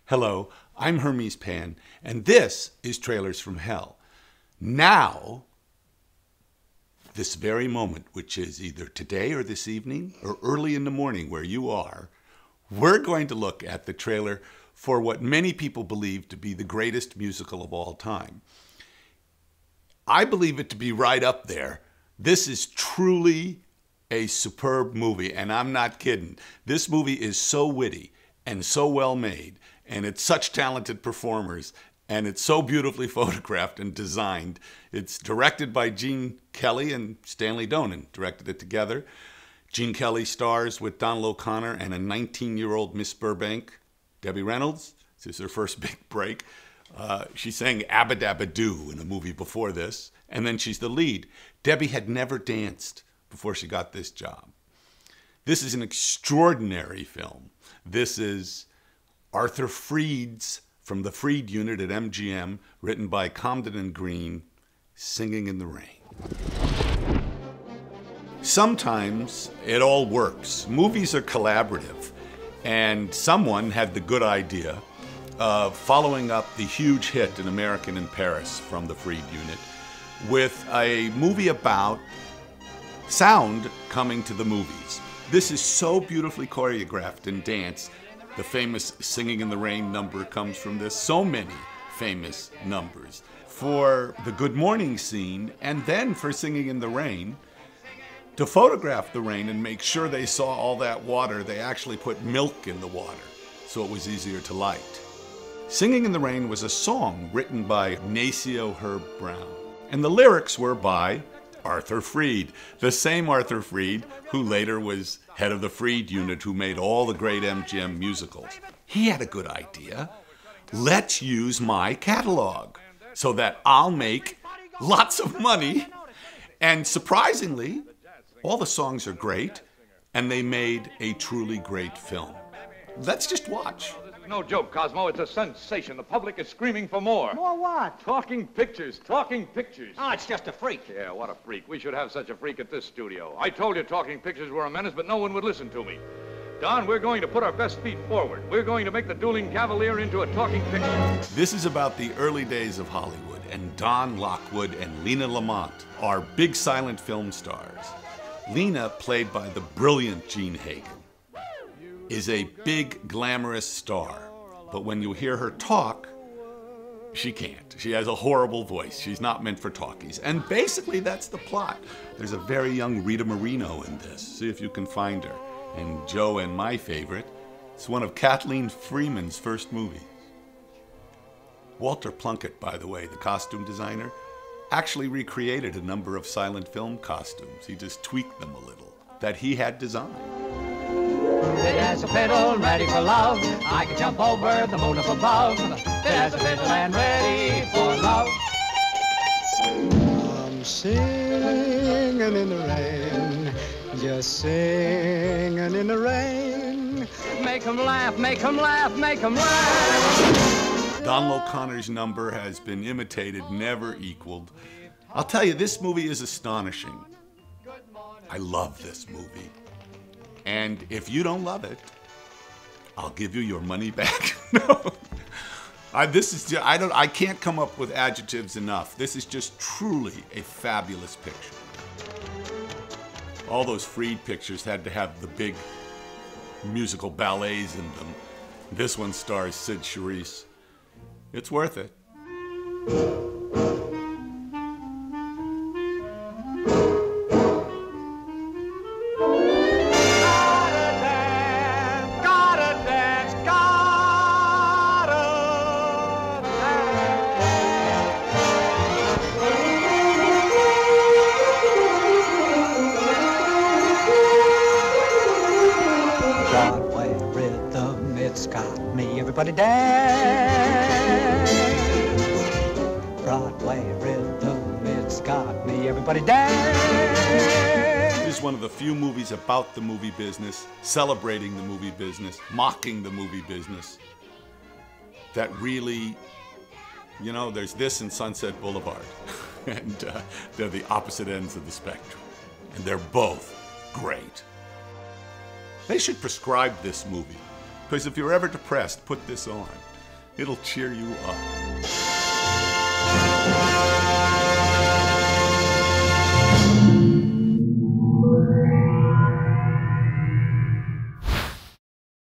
Hello, I'm Hermes Pan, and this is Trailers from Hell. Now, this very moment, which is either today or this evening or early in the morning where you are, we're going to look at the trailer for what many people believe to be the greatest musical of all time. I believe it to be right up there. This is truly a superb movie, and I'm not kidding. This movie is so witty and so well made, and it's such talented performers, and it's so beautifully photographed and designed. It's directed by Gene Kelly and Stanley Donen, directed it together. Gene Kelly stars with Donald O'Connor and a 19-year-old Miss Burbank, Debbie Reynolds. This is her first big break. She sang Abba Dabba Doo in a movie before this, and then she's the lead. Debbie had never danced before she got this job. This is an extraordinary film. This is Arthur Freed's, from the Freed unit at MGM, written by Comden and Green, Singing in the Rain. Sometimes it all works. Movies are collaborative, and someone had the good idea of following up the huge hit An American in Paris from the Freed unit with a movie about sound coming to the movies. This is so beautifully choreographed and danced. The famous Singing in the Rain number comes from this. So many famous numbers. For the Good Morning scene, and then for Singing in the Rain, to photograph the rain and make sure they saw all that water, they actually put milk in the water so it was easier to light. Singing in the Rain was a song written by Nacio Herb Brown, and the lyrics were by Arthur Freed, the same Arthur Freed who later was head of the Freed unit who made all the great MGM musicals. He had a good idea. Let's use my catalog so that I'll make lots of money. And surprisingly, all the songs are great, and they made a truly great film. Let's just watch. No joke, Cosmo. It's a sensation. The public is screaming for more. More what? Talking pictures. Talking pictures. Oh, it's just a freak. Yeah, what a freak. We should have such a freak at this studio. I told you talking pictures were a menace, but no one would listen to me. Don, we're going to put our best feet forward. We're going to make the dueling cavalier into a talking picture. This is about the early days of Hollywood, and Don Lockwood and Lena Lamont are big silent film stars. Lena, played by the brilliant Gene Hagen, is a big, glamorous star. But when you hear her talk, she can't. She has a horrible voice. She's not meant for talkies. And basically, that's the plot. There's a very young Rita Moreno in this. See if you can find her. And Joe, and my favorite, it's one of Kathleen Freeman's first movies. Walter Plunkett, by the way, the costume designer, actually recreated a number of silent film costumes. He just tweaked them a little, that he had designed. There's a fiddle ready for love. I can jump over the moon up above. There's a fiddle and ready for love. I'm singing in the rain, just singing in the rain. Make 'em laugh, make 'em laugh, make 'em laugh. Donald O'Connor's number has been imitated, never equaled. I'll tell you, this movie is astonishing. I love this movie. And if you don't love it, I'll give you your money back. No, I can't come up with adjectives enough. This is just truly a fabulous picture. All those Freed pictures had to have the big musical ballets in them. This one stars Sid Charisse. It's worth it. Broadway rhythm, it's got me. Everybody dance. Broadway rhythm, it's got me. Everybody dance. This is one of the few movies about the movie business, celebrating the movie business, mocking the movie business, that really, you know, there's this and Sunset Boulevard, and they're the opposite ends of the spectrum, and they're both great. They should prescribe this movie, because if you're ever depressed, put this on. It'll cheer you up.